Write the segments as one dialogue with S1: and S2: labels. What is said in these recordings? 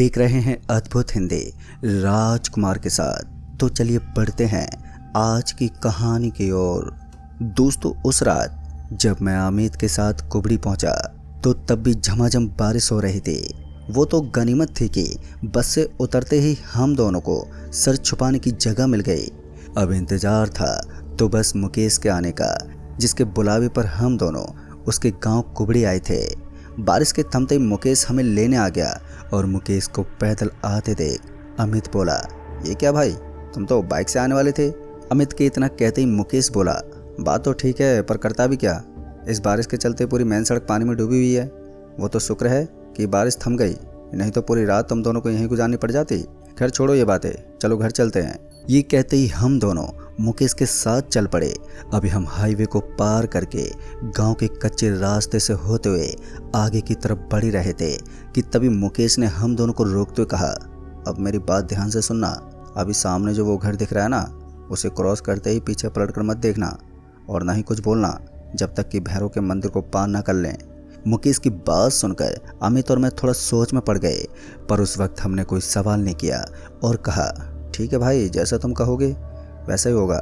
S1: देख रहे हैं अद्भुत हिंदी राजकुमार के साथ। तो चलिए बढ़ते हैं आज की कहानी की ओर। दोस्तों, उस रात जब मैं अमित के साथ कुबड़ी पहुंचा तो तब भी झमाझम बारिश हो रही थी। वो तो गनीमत थी कि बस से उतरते ही हम दोनों को सर छुपाने की जगह मिल गई। अब इंतजार था तो बस मुकेश के आने का, जिसके बुलावे पर हम दोनों उसके गांव कुबड़ी आए थे। बारिश के थमते ही मुकेश हमें लेने आ गया और मुकेश को पैदल आते देख अमित बोला, ये क्या भाई, तुम तो बाइक से आने वाले थे। अमित के इतना कहते ही मुकेश बोला, बात तो ठीक है पर करता भी क्या, इस बारिश के चलते पूरी मेन सड़क पानी में डूबी हुई है। वो तो शुक्र है कि बारिश थम गई, नहीं तो पूरी रात तुम दोनों को यहीं गुजारनी पड़ जाती। खैर छोड़ो ये बातें, चलो घर चलते हैं। ये कहते ही हम दोनों मुकेश के साथ चल पड़े। अभी हम हाईवे को पार करके गांव के कच्चे रास्ते से होते हुए आगे की तरफ बढ़ ही रहे थे कि तभी मुकेश ने हम दोनों को रोकते हुए कहा, अब मेरी बात ध्यान से सुनना। अभी सामने जो वो घर दिख रहा है ना, उसे क्रॉस करते ही पीछे पलट कर मत देखना और ना ही कुछ बोलना जब तक कि भैरव के मंदिर को पार ना कर लें। मुकेश की बात सुनकर अमित और मैं थोड़ा सोच में पड़ गए, पर उस वक्त हमने कोई सवाल नहीं किया और कहा, ठीक है भाई, जैसा तुम कहोगे वैसा ही होगा।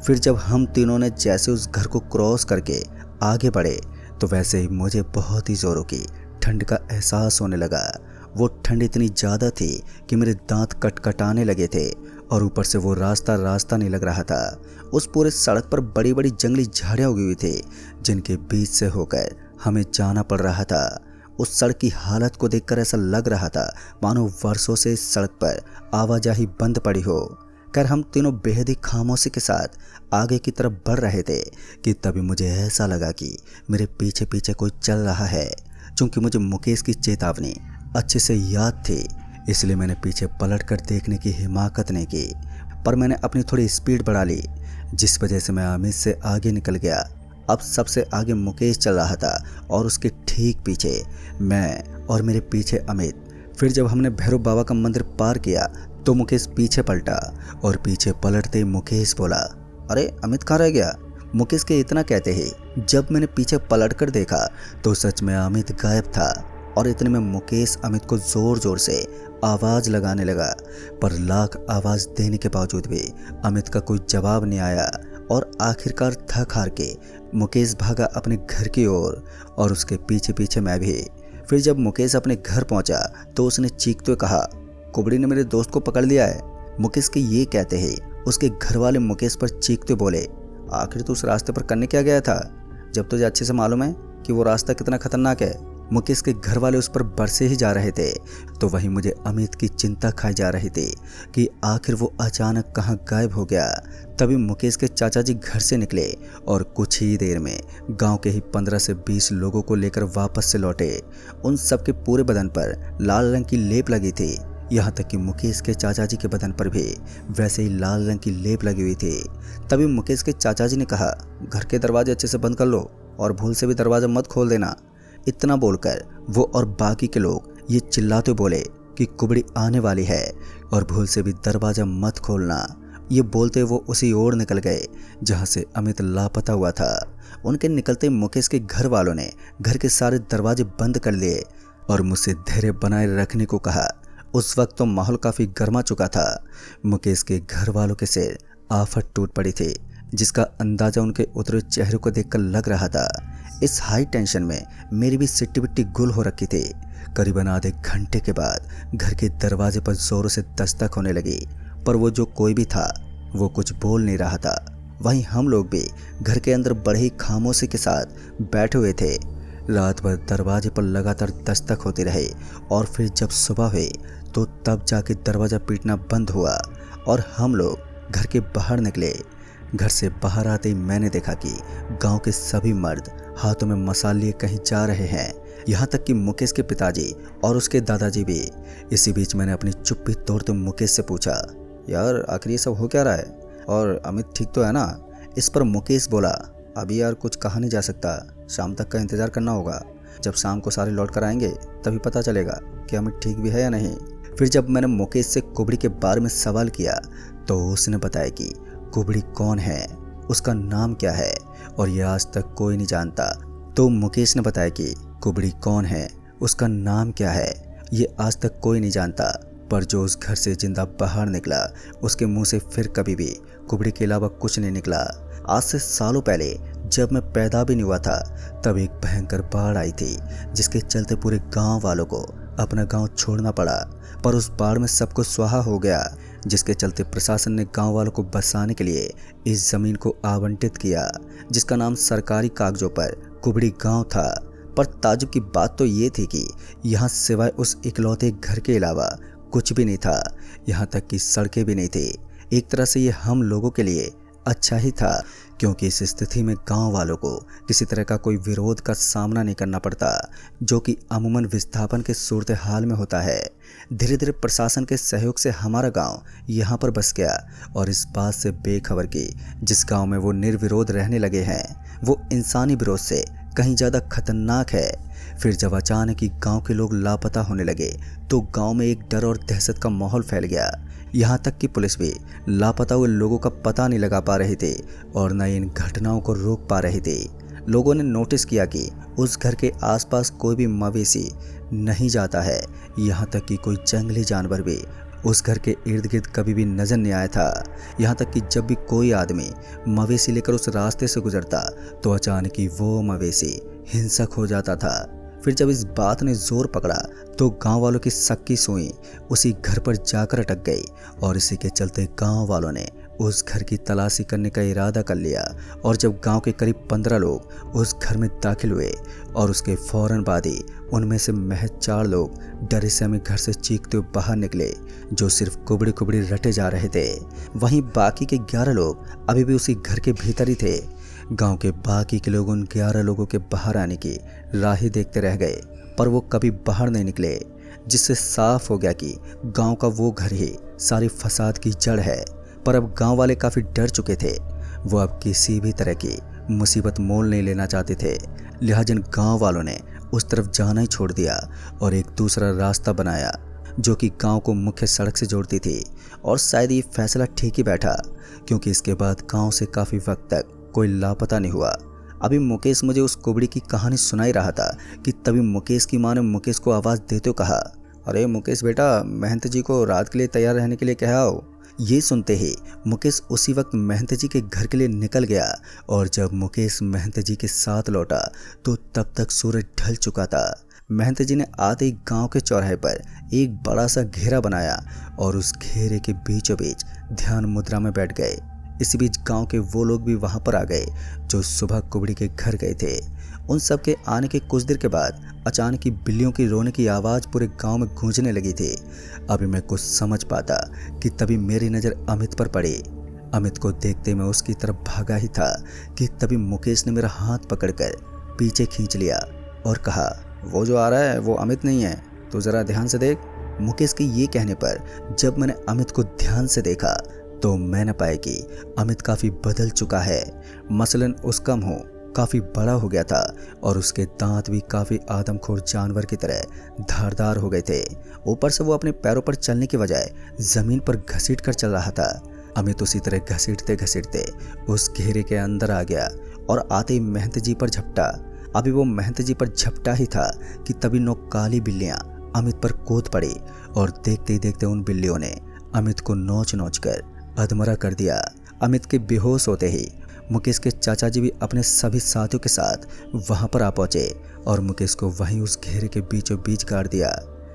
S1: फिर जब हम तीनों ने जैसे उस घर को क्रॉस करके आगे बढ़े तो वैसे ही मुझे बहुत ही जोरों की ठंड का एहसास होने लगा। वो ठंड इतनी ज़्यादा थी कि मेरे दांत कटकटाने लगे थे और ऊपर से वो रास्ता नहीं लग रहा था। उस पूरे सड़क पर बड़ी बड़ी जंगली झाड़ियाँ उगी हुई थी जिनके बीच से होकर हमें जाना पड़ रहा था। उस सड़क की हालत को देखकर ऐसा लग रहा था मानो वर्षों से इस सड़क पर आवाजाही बंद पड़ी हो। खैर हम तीनों बेहद ही खामोशी के साथ आगे की तरफ बढ़ रहे थे कि तभी मुझे ऐसा लगा कि मेरे पीछे पीछे कोई चल रहा है। चूंकि मुझे मुकेश की चेतावनी अच्छे से याद थी, इसलिए मैंने पीछे पलट कर देखने की हिम्मत नहीं की, पर मैंने अपनी थोड़ी स्पीड बढ़ा ली, जिस वजह से मैं अमित से आगे निकल गया। अब सबसे आगे मुकेश चल रहा था और उसके ठीक पीछे मैं और मेरे पीछे अमित। फिर जब हमने भैरव बाबा का मंदिर पार किया तो मुकेश पीछे पलटा और पीछे पलटते मुकेश बोला, अरे अमित कहाँ रह गया। मुकेश के इतना कहते ही जब मैंने पीछे पलटकर देखा तो सच में अमित गायब था और इतने में मुकेश अमित को जोर जोर से आवाज़ लगाने लगा, पर लाख आवाज़ देने के बावजूद भी अमित का कोई जवाब नहीं आया और आखिरकार थक हार के मुकेश भागा अपने घर की ओर और उसके पीछे पीछे मैं भी। फिर जब मुकेश अपने घर पहुंचा तो उसने चीखते हुए कहा, कुबड़ी ने मेरे दोस्त को पकड़ लिया है। मुकेश के ये कहते ही उसके घर वाले मुकेश पर चीखते बोले, आखिर तू उस रास्ते पर करने क्या गया था, जब तुझे अच्छे से मालूम है कि वो रास्ता कितना खतरनाक है। मुकेश के घर वाले उस पर बरसे ही जा रहे थे तो वहीं मुझे अमित की चिंता खाई जा रही थी कि आखिर वो अचानक कहाँ गायब हो गया। तभी मुकेश के चाचा जी घर से निकले और कुछ ही देर में गांव के ही 15 से 20 लोगों को लेकर वापस से लौटे। उन सबके पूरे बदन पर लाल रंग की लेप लगी थी, यहाँ तक कि मुकेश के चाचा जी के बदन पर भी वैसे ही लाल रंग की लेप लगी हुई थी। तभी मुकेश के चाचा जी ने कहा, घर के दरवाजे अच्छे से बंद कर लो और भूल से भी दरवाज़ा मत खोल देना। इतना बोलकर वो और बाकी के लोग ये चिल्लाते बोले कि कुबड़ी आने वाली है और भूल से भी दरवाज़ा मत खोलना। ये बोलते वो उसी ओर निकल गए जहाँ से अमित लापता हुआ था। उनके निकलते मुकेश के घर वालों ने घर के सारे दरवाजे बंद कर लिए और मुझसे धैर्य बनाए रखने को कहा। उस वक्त तो माहौल काफ़ी गर्मा चुका था। मुकेश के घर वालों के सिर आफत टूट पड़ी थी, जिसका अंदाज़ा उनके उतरे चेहरे को देखकर लग रहा था। इस हाई टेंशन में मेरी भी सिट्टी बिट्टी गुल हो रखी थी। करीबन आधे घंटे के बाद घर के दरवाजे पर जोरों से दस्तक होने लगी, पर वो जो कोई भी था वो कुछ बोल नहीं रहा था। वहीं हम लोग भी घर के अंदर बड़े ही खामोशी के साथ बैठे हुए थे। रात भर दरवाजे पर लगातार दस्तक होती रही और फिर जब सुबह हुई तो तब जाके दरवाज़ा पीटना बंद हुआ और हम लोग घर के बाहर निकले। घर से बाहर आते ही मैंने देखा कि गांव के सभी मर्द हाथों में मसाल लिए कहीं जा रहे हैं, यहाँ तक कि मुकेश के पिताजी और उसके दादाजी भी। इसी बीच मैंने अपनी चुप्पी तोड़ते मुकेश से पूछा, यार आखिर ये सब हो क्या रहा है और अमित ठीक तो है ना। इस पर मुकेश बोला, अभी यार कुछ कहा नहीं जा सकता, शाम तक का इंतज़ार करना होगा। जब शाम को सारे लौट कर आएंगे तभी पता चलेगा कि अमित ठीक भी है या नहीं। फिर जब मैंने मुकेश से कुबड़ी के बारे में सवाल किया तो उसने बताया कि कुबड़ी कौन है, उसका नाम क्या है और ये आज तक कोई नहीं जानता। तो मुकेश ने बताया कि कुबड़ी कौन है, उसका नाम क्या है ये आज तक कोई नहीं जानता, पर जो उस घर से जिंदा बाहर निकला उसके मुंह से फिर कभी भी कुबड़ी के अलावा कुछ नहीं निकला। आज से सालों पहले जब मैं पैदा भी नहीं हुआ था, तब एक भयंकर बाढ़ आई थी जिसके चलते पूरे गांव वालों को अपना गांव छोड़ना पड़ा। पर उस बाढ़ में सब कुछ स्वाहा हो गया, जिसके चलते प्रशासन ने गांव वालों को बसाने के लिए इस जमीन को आवंटित किया, जिसका नाम सरकारी कागजों पर कुबड़ी गांव था। पर ताज्जुब की बात तो ये थी कि यहाँ सिवाय उस इकलौते घर के अलावा कुछ भी नहीं था। यहाँ तक कि सड़कें भी नहीं थी। एक तरह से ये हम लोगों के लिए अच्छा ही था, क्योंकि इस स्थिति में गांव वालों को किसी तरह का कोई विरोध का सामना नहीं करना पड़ता, जो कि अमूमन विस्थापन के सूरत हाल में होता है। धीरे धीरे प्रशासन के सहयोग से हमारा गांव यहाँ पर बस गया, और इस बात से बेखबर कि जिस गांव में वो निर्विरोध रहने लगे हैं वो इंसानी विरोध से कहीं ज़्यादा खतरनाक है। फिर जब अचानक ही गांव के लोग लापता होने लगे तो गांव में एक डर और दहशत का माहौल फैल गया। यहाँ तक कि पुलिस भी लापता हुए लोगों का पता नहीं लगा पा रही थी और न इन घटनाओं को रोक पा रही थी। लोगों ने नोटिस किया कि उस घर के आसपास कोई भी मवेशी नहीं जाता है। यहाँ तक कि कोई जंगली जानवर भी उस घर के इर्द गिर्द कभी भी नजर नहीं आया था। यहाँ तक कि जब भी कोई आदमी मवेशी लेकर उस रास्ते से गुजरता तो अचानक ही वो मवेशी हिंसक हो जाता था। फिर जब इस बात ने जोर पकड़ा तो गांव वालों की सक्की सुई उसी घर पर जाकर अटक गई, और इसी के चलते गांव वालों ने उस घर की तलाशी करने का इरादा कर लिया। और जब गांव के करीब 15 लोग उस घर में दाखिल हुए और उसके फौरन बाद ही उनमें से महज 4 लोग डरे से हमें घर से चीखते हुए बाहर निकले, जो सिर्फ कुबड़ी कुबड़ी रटे जा रहे थे। वहीं बाकी के 11 लोग अभी भी उसी घर के भीतर ही थे। गांव के बाकी के लोग उन 11 लोगों के बाहर आने की राह ही देखते रह गए, पर वो कभी बाहर नहीं निकले, जिससे साफ हो गया कि गांव का वो घर ही सारी फसाद की जड़ है। पर अब गांव वाले काफ़ी डर चुके थे। वो अब किसी भी तरह की मुसीबत मोल नहीं लेना चाहते थे, लिहाजा गांव वालों ने उस तरफ जाना ही छोड़ दिया और एक दूसरा रास्ता बनाया जो कि गांव को मुख्य सड़क से जोड़ती थी। और शायद ये फैसला ठीक ही बैठा, क्योंकि इसके बाद गांव से काफ़ी वक्त तक कोई लापता नहीं हुआ। अभी मुकेश मुझे उस कुबड़ी की कहानी सुनाई रहा था कि तभी मुकेश की माँ ने मुकेश को आवाज़ देते हुए कहा, अरे मुकेश बेटा, महंत जी को रात के लिए तैयार रहने के लिए कहा हो। ये सुनते ही मुकेश उसी वक्त महंत जी के घर के लिए निकल गया, और जब मुकेश महंत जी के साथ लौटा तो तब तक सूरज ढल चुका था। महंत जी ने आते ही गांव के चौराहे पर एक बड़ा सा घेरा बनाया और उस घेरे के बीचों बीच ध्यान मुद्रा में बैठ गए। इसी बीच गांव के वो लोग भी वहां पर आ गए जो सुबह कुबड़ी के घर गए थे। उन सब के आने के कुछ देर के बाद अचानक ही बिल्लियों की रोने की आवाज़ पूरे गांव में गूंजने लगी थी। अभी मैं कुछ समझ पाता कि तभी मेरी नज़र अमित पर पड़ी। अमित को देखते मैं उसकी तरफ भागा ही था कि तभी मुकेश ने मेरा हाथ पकड़कर पीछे खींच लिया और कहा, वो जो आ रहा है वो अमित नहीं है, तो ज़रा ध्यान से देख। मुकेश के ये कहने पर जब मैंने अमित को ध्यान से देखा तो मैंने पाया कि अमित काफ़ी बदल चुका है। मसलन उसका मुंह काफ़ी बड़ा हो गया था और उसके दांत भी काफ़ी आदमखोर जानवर की तरह धारदार हो गए थे। ऊपर से वो अपने पैरों पर चलने के बजाय ज़मीन पर घसीट कर चल रहा था। अमित उसी तरह घसीटते घसीटते उस घेरे के अंदर आ गया और आते ही महंत जी पर झपटा। अभी वो महंत जी पर झपटा ही था कि तभी 9 काली बिल्लियाँ अमित पर कूद पड़ी और देखते ही देखते उन बिल्लियों ने अमित को नोच नोच कर अधमरा कर दिया। अमित के बेहोश होते ही मुकेश के चाचा जी भी अपने सभी साथियों के साथ वहां पर आ पहुंचे और मुकेश को वहीं उस घेरे के बीचों बीच गाड़ दिया।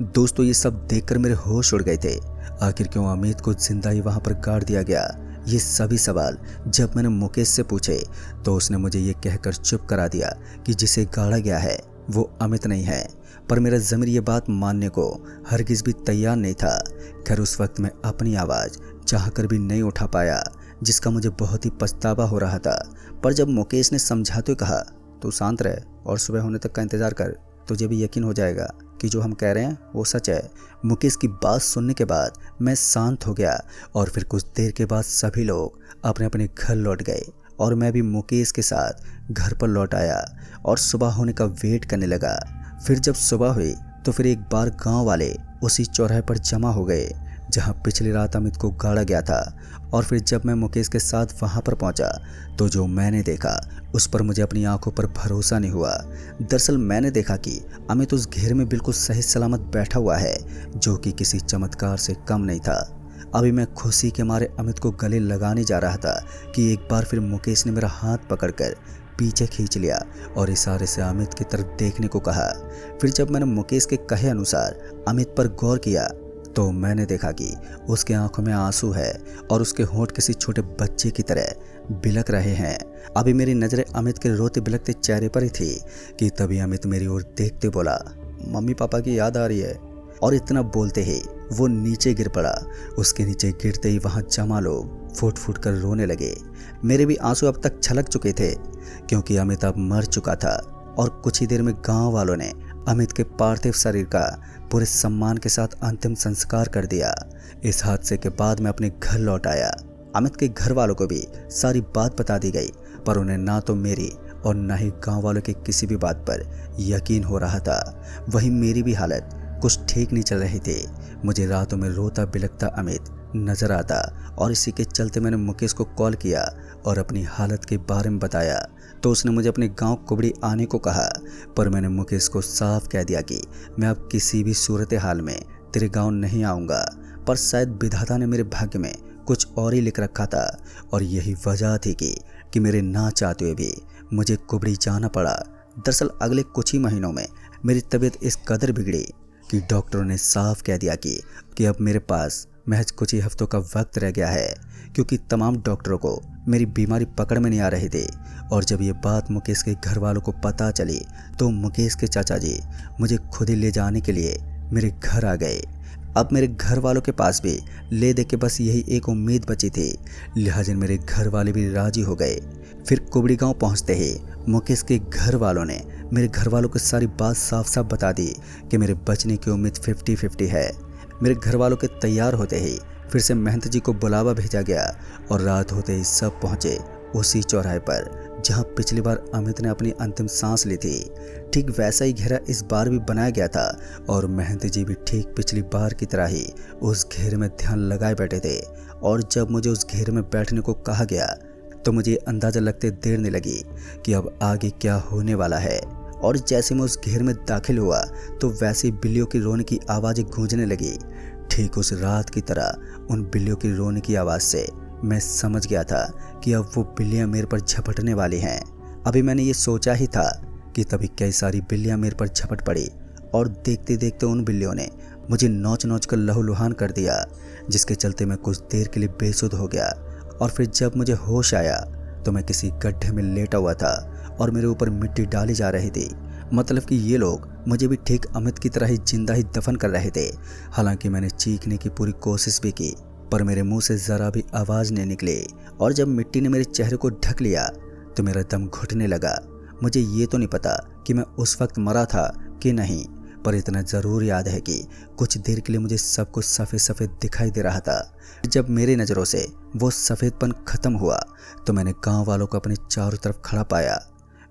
S1: दोस्तों, ये सब देखकर मेरे होश उड़ गए थे। आखिर क्यों अमित को जिंदा ही वहां पर गाड़ दिया गया? ये सभी सवाल जब मैंने मुकेश से पूछे तो उसने मुझे ये कहकर चुप करा दिया कि जिसे गाड़ा गया है वो अमित नहीं है। पर मेरा ज़मीर ये बात मानने को हरगिज़ भी तैयार नहीं था। खैर, उस वक्त मैं अपनी आवाज़ चाहकर भी नहीं उठा पाया, जिसका मुझे बहुत ही पछतावा हो रहा था। पर जब मुकेश ने समझाते हुए कहा, तू शांत रह और सुबह होने तक का इंतज़ार कर, तुझे भी यकीन हो जाएगा कि जो हम कह रहे हैं वो सच है। मुकेश की बात सुनने के बाद मैं शांत हो गया और फिर कुछ देर के बाद सभी लोग अपने अपने घर लौट गए और मैं भी मुकेश के साथ घर पर लौट आया और सुबह होने का वेट करने लगा। फिर जब सुबह हुई तो फिर एक बार गांव वाले उसी चौराहे पर जमा हो गए। जहां पिछली रात अमित को गाड़ा गया था। और फिर जब मैं मुकेश के साथ वहां पर पहुंचा तो जो मैंने देखा उस पर मुझे अपनी आंखों पर भरोसा नहीं हुआ। दरअसल मैंने देखा कि अमित उस घेर में बिल्कुल सही सलामत बैठा हुआ है, जो कि किसी चमत्कार से कम नहीं था। अभी मैं खुशी के मारे अमित को गले लगाने जा रहा था कि एक बार फिर मुकेश ने मेरा हाथ पकड़कर पीछे खींच लिया और इशारे से अमित की तरफ देखने को कहा। फिर जब मैंने मुकेश के कहे अनुसार अमित पर गौर किया तो मैंने देखा कि उसके आंखों में आंसू है और उसके होंठ किसी छोटे बच्चे की तरह बिलक रहे हैं। अभी मेरी नज़रें अमित के रोते बिलकते चेहरे पर ही थी कि तभी अमित मेरी ओर देखते बोला, मम्मी पापा की याद आ रही है। और इतना बोलते ही वो नीचे गिर पड़ा। उसके नीचे गिरते ही वहाँ जमा लोग फूट फूट कर रोने लगे। मेरे भी आंसू अब तक छलक चुके थे क्योंकि अमित अब मर चुका था और कुछ ही देर में गांव वालों ने अमित के पार्थिव शरीर का पूरे सम्मान के साथ अंतिम संस्कार कर दिया। इस हादसे के बाद मैं अपने घर लौट आया। अमित के घर वालों को भी सारी बात बता दी गई, पर उन्हें ना तो मेरी और ना ही गांव वालों की किसी भी बात पर यकीन हो रहा था। वहीं मेरी भी हालत कुछ ठीक नहीं चल रही थी। मुझे रातों में रोता बिलखता अमित नजर आता और इसी के चलते मैंने मुकेश को कॉल किया और अपनी हालत के बारे में बताया तो उसने मुझे अपने गांव कुबड़ी आने को कहा। पर मैंने मुकेश को साफ कह दिया कि मैं अब किसी भी सूरत हाल में तेरे गांव नहीं आऊँगा। पर शायद विधाता ने मेरे भाग्य में कुछ और ही लिख रखा था और यही वजह थी कि मेरे ना चाहते हुए भी मुझे कुबड़ी जाना पड़ा। दरअसल अगले कुछ ही महीनों में मेरी तबीयत इस कदर बिगड़ी कि डॉक्टरों ने साफ कह दिया कि अब मेरे पास महज कुछ ही हफ्तों का वक्त रह गया है, क्योंकि तमाम डॉक्टरों को मेरी बीमारी पकड़ में नहीं आ रही थी। और जब ये बात मुकेश के घर वालों को पता चली तो मुकेश के चाचा जी मुझे खुद ही ले जाने के लिए मेरे घर आ गए। अब मेरे घर वालों के पास भी ले दे के बस यही एक उम्मीद बची थी, लिहाजा मेरे घर वाले भी राजी हो गए। फिर कुबड़ी गांव पहुंचते ही मुकेश के घर वालों ने मेरे घर वालों को सारी बात साफ साफ बता दी कि मेरे बचने की उम्मीद 50-50 है। मेरे घर वालों के तैयार होते ही फिर से महंत जी को बुलावा भेजा गया और रात होते ही सब पहुंचे उसी चौराहे पर जहां पिछली बार अमित ने अपनी अंतिम सांस ली थी। ठीक वैसा ही घेरा इस बार भी बनाया गया था और महंत जी भी ठीक पिछली बार की तरह ही उस घेरे में ध्यान लगाए बैठे थे। और जब मुझे उस घेरे में बैठने को कहा गया तो मुझे अंदाजा लगते देर नहीं लगी कि अब आगे क्या होने वाला है। और जैसे मैं उस घेर में दाखिल हुआ तो वैसे बिल्लियों की रोने की आवाज़ें गूंजने लगी। ठीक उस रात की तरह उन बिल्लियों की रोने की आवाज़ से मैं समझ गया था कि अब वो बिल्लियां मेरे पर झपटने वाली हैं। अभी मैंने ये सोचा ही था कि तभी कई सारी बिल्लियां मेरे पर झपट पड़ी और देखते देखते उन बिल्लियों ने मुझे नोच नोच कर लहूलुहान कर दिया, जिसके चलते मैं कुछ देर के लिए बेसुध हो गया। और फिर जब मुझे होश आया तो मैं किसी गड्ढे में लेटा हुआ था और मेरे ऊपर मिट्टी डाली जा रही थी। मतलब कि ये लोग मुझे भी ठीक अमित की तरह ही जिंदा ही दफन कर रहे थे। हालांकि मैंने चीखने की पूरी कोशिश भी की पर मेरे मुंह से ज़रा भी आवाज़ नहीं निकली। और जब मिट्टी ने मेरे चेहरे को ढक लिया तो मेरा दम घुटने लगा। मुझे ये तो नहीं पता कि मैं उस वक्त मरा था कि नहीं, पर इतना ज़रूर याद है कि कुछ देर के लिए मुझे सब कुछ सफ़ेद सफ़ेद दिखाई दे रहा था। जब मेरी नज़रों से वो सफ़ेदपन ख़त्म हुआ तो मैंने गांव वालों को अपने चारों तरफ खड़ा पाया।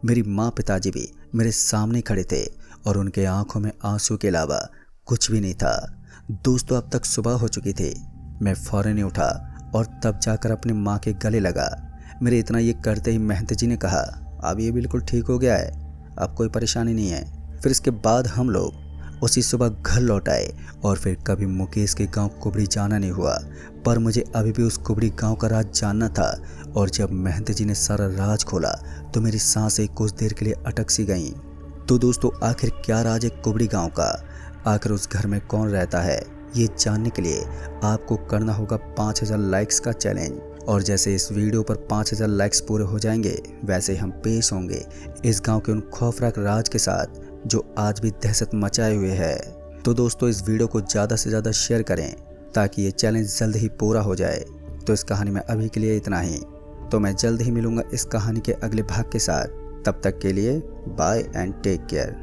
S1: मेरी माँ पिताजी भी मेरे सामने खड़े थे और उनके आंखों में आंसू के अलावा कुछ भी नहीं था। दोस्तों, अब तक सुबह हो चुकी थी। मैं फ़ौरन ही उठा और तब जाकर अपनी माँ के गले लगा। मेरे इतना ये करते ही महंत जी ने कहा, अब ये बिल्कुल ठीक हो गया है, अब कोई परेशानी नहीं है। फिर इसके बाद हम लोग उसी सुबह घर लौट आए और फिर कभी मुकेश के गांव कुबड़ी जाना नहीं हुआ। पर मुझे अभी भी उस कुबड़ी गांव का राज जानना था। और जब महंत जी ने सारा राज खोला तो मेरी सांसें कुछ देर के लिए अटक सी गईं। तो दोस्तों, आखिर क्या राज है कुबड़ी गांव का? आखिर उस घर में कौन रहता है? ये जानने के लिए आपको करना होगा 5000 लाइक्स का चैलेंज। और जैसे इस वीडियो पर 5000 लाइक्स पूरे हो जाएंगे वैसे हम पेश होंगे इस गांव के उन खौफनाक राज के साथ जो आज भी दहशत मचाए हुए है। तो दोस्तों, इस वीडियो को ज़्यादा से ज़्यादा शेयर करें ताकि ये चैलेंज जल्द ही पूरा हो जाए। तो इस कहानी में अभी के लिए इतना ही। तो मैं जल्द ही मिलूँगा इस कहानी के अगले भाग के साथ। तब तक के लिए बाय एंड टेक केयर।